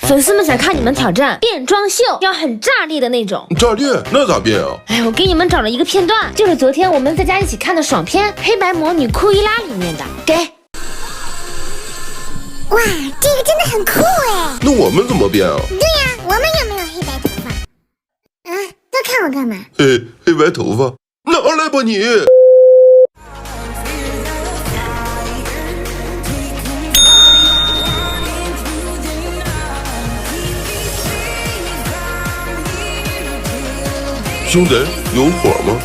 粉丝们想看你们挑战变装秀，要很炸裂的那种。炸裂？那咋变啊？哎，我给你们找了一个片段，就是昨天我们在家一起看的爽片《黑白魔女库伊拉》里面的。给。哇，这个真的很酷哎！那我们怎么变啊？对呀，我们有没有黑白头发？啊，都看我干嘛？黑白头发，拿来吧你！兄弟，有火吗？